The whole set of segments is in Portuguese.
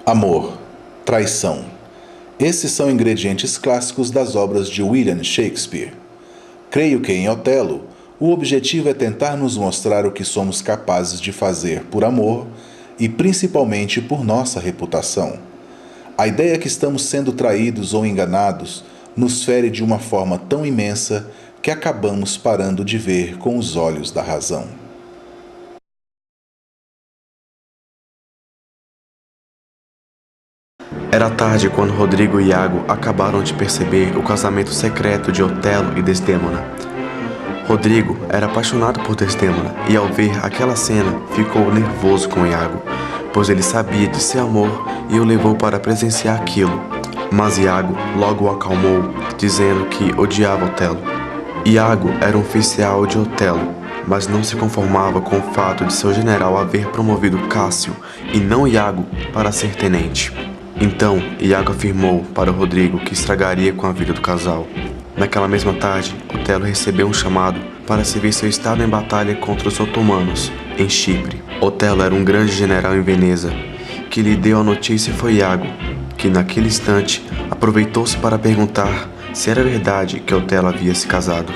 Amor, traição. Esses são ingredientes clássicos das obras de William Shakespeare. Creio que em Otelo, o objetivo é tentar nos mostrar o que somos capazes de fazer por amor e principalmente por nossa reputação. A ideia que estamos sendo traídos ou enganados nos fere de uma forma tão imensa que acabamos parando de ver com os olhos da razão. Era tarde quando Rodrigo e Iago acabaram de perceber o casamento secreto de Otelo e Desdémona. Rodrigo era apaixonado por Desdémona e ao ver aquela cena ficou nervoso com Iago, pois ele sabia de seu amor e o levou para presenciar aquilo. Mas Iago logo o acalmou, dizendo que odiava Otelo. Iago era um oficial de Otelo, mas não se conformava com o fato de seu general haver promovido Cássio e não Iago para ser tenente. Então, Iago afirmou para Rodrigo que estragaria com a vida do casal. Naquela mesma tarde, Otelo recebeu um chamado para servir seu estado em batalha contra os otomanos, em Chipre. Otelo era um grande general em Veneza. Que lhe deu a notícia foi Iago, que naquele instante aproveitou-se para perguntar se era verdade que Otelo havia se casado.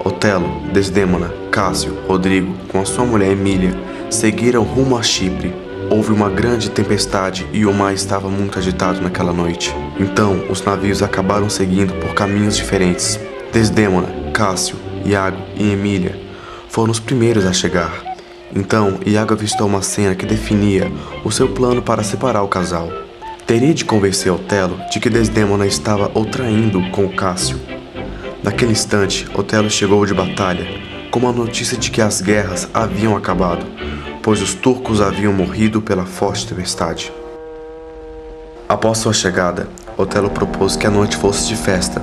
Otelo, Desdémona, Cássio, Rodrigo, com a sua mulher Emília, seguiram rumo a Chipre. Houve uma grande tempestade e o mar estava muito agitado naquela noite. Então, os navios acabaram seguindo por caminhos diferentes. Desdémona, Cássio, Iago e Emília foram os primeiros a chegar. Então, Iago avistou uma cena que definia o seu plano para separar o casal. Teria de convencer Otelo de que Desdémona estava o traindo com o Cássio. Naquele instante, Otelo chegou de batalha, com a notícia de que as guerras haviam acabado, pois os turcos haviam morrido pela forte tempestade. Após sua chegada, Otelo propôs que a noite fosse de festa,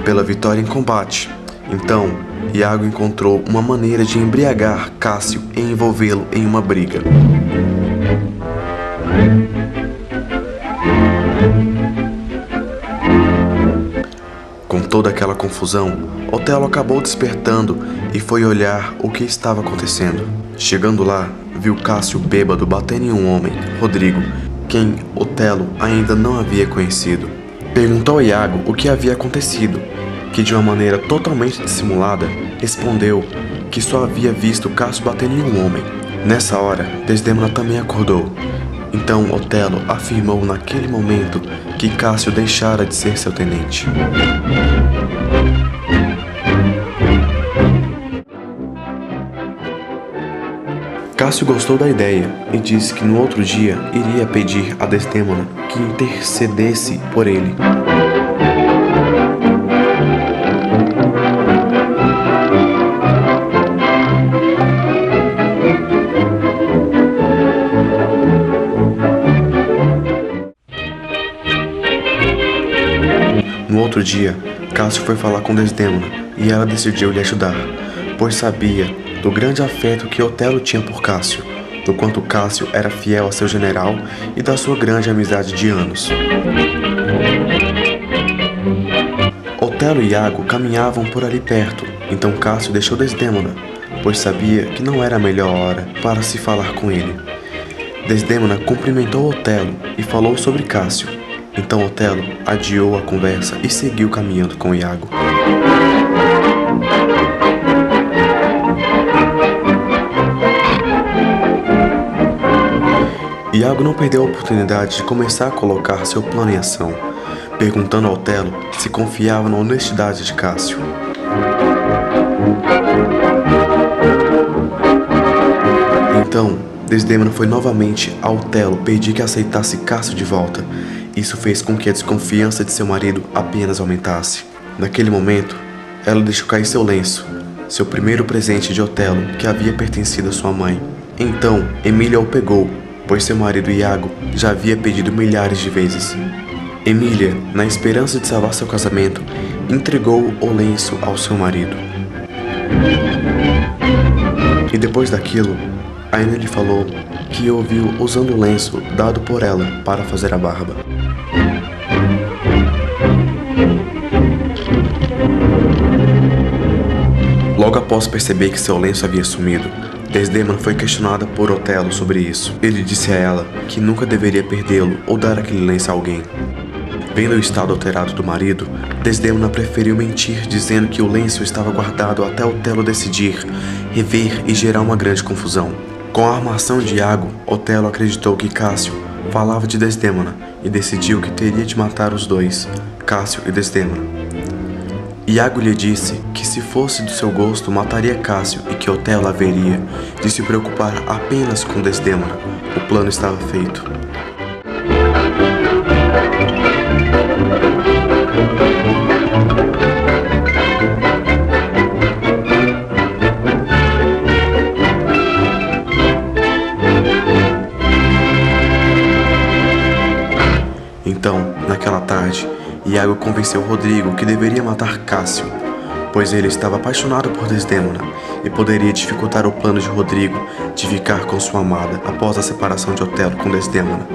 pela vitória em combate. Então, Iago encontrou uma maneira de embriagar Cássio e envolvê-lo em uma briga. Com toda aquela confusão, Otelo acabou despertando e foi olhar o que estava acontecendo. Chegando lá, viu Cássio bêbado batendo em um homem, Rodrigo, quem Otelo ainda não havia conhecido. Perguntou a Iago o que havia acontecido, que de uma maneira totalmente dissimulada, respondeu que só havia visto Cássio batendo em um homem. Nessa hora, Desdémona também acordou. Então Otelo afirmou naquele momento que Cássio deixara de ser seu tenente. Cássio gostou da ideia e disse que no outro dia iria pedir a Desdémona que intercedesse por ele. No outro dia, Cássio foi falar com Desdémona e ela decidiu lhe ajudar, pois sabia do grande afeto que Otelo tinha por Cássio, do quanto Cássio era fiel a seu general e da sua grande amizade de anos. Otelo e Iago caminhavam por ali perto, então Cássio deixou Desdémona, pois sabia que não era a melhor hora para se falar com ele. Desdémona cumprimentou Otelo e falou sobre Cássio. Então Otelo adiou a conversa e seguiu caminhando com Iago. Iago não perdeu a oportunidade de começar a colocar seu plano em ação, perguntando a Otelo se confiava na honestidade de Cássio. Então, Desdémona foi novamente a Otelo pedir que aceitasse Cássio de volta. Isso fez com que a desconfiança de seu marido apenas aumentasse. Naquele momento, ela deixou cair seu lenço, seu primeiro presente de Otelo que havia pertencido à sua mãe. Então, Emília o pegou, pois seu marido Iago já havia pedido milhares de vezes. Emília, na esperança de salvar seu casamento, entregou o lenço ao seu marido. E depois daquilo, ainda lhe falou que ouviu usando o lenço dado por ela para fazer a barba. Logo após perceber que seu lenço havia sumido, Desdémona foi questionada por Otelo sobre isso. Ele disse a ela que nunca deveria perdê-lo ou dar aquele lenço a alguém. Vendo o estado alterado do marido, Desdémona preferiu mentir, dizendo que o lenço estava guardado até Otelo decidir, rever e gerar uma grande confusão. Com a armação de Iago, Otelo acreditou que Cássio falava de Desdémona e decidiu que teria de matar os dois, Cássio e Desdémona. Iago lhe disse que se fosse do seu gosto mataria Cássio e que Otelo haveria de se preocupar apenas com Desdémona. O plano estava feito. Então, naquela tarde, Iago convenceu Rodrigo que deveria matar Cássio, pois ele estava apaixonado por Desdémona e poderia dificultar o plano de Rodrigo de ficar com sua amada após a separação de Otelo com Desdémona.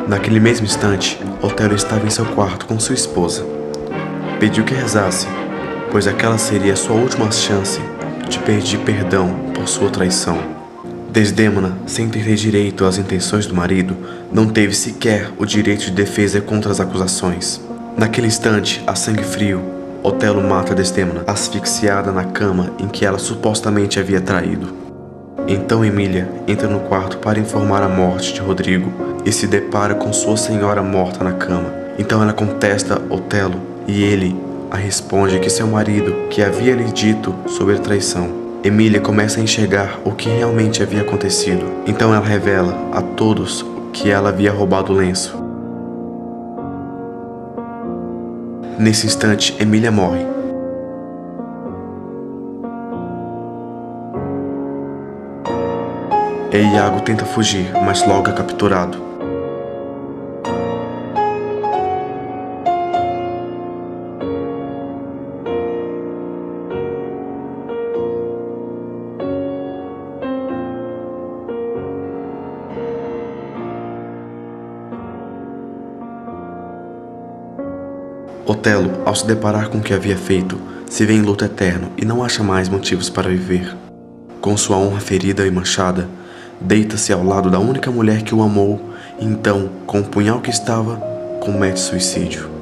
Naquele mesmo instante, Otelo estava em seu quarto com sua esposa. Pediu que rezasse, pois aquela seria sua última chance de pedir perdão por sua traição. Desdémona, sem ter direito às intenções do marido, não teve sequer o direito de defesa contra as acusações. Naquele instante, a sangue frio, Otelo mata Desdémona, asfixiada na cama em que ela supostamente havia traído. Então Emília entra no quarto para informar a morte de Rodrigo e se depara com sua senhora morta na cama. Então ela contesta Otelo e ele a responde que seu marido que havia lhe dito sobre a traição. Emília começa a enxergar o que realmente havia acontecido. Então ela revela a todos que ela havia roubado o lenço. Nesse instante, Emília morre. E Iago tenta fugir, mas logo é capturado. Otelo, ao se deparar com o que havia feito, se vê em luto eterno e não acha mais motivos para viver. Com sua honra ferida e manchada, deita-se ao lado da única mulher que o amou e então, com o punhal que estava, comete suicídio.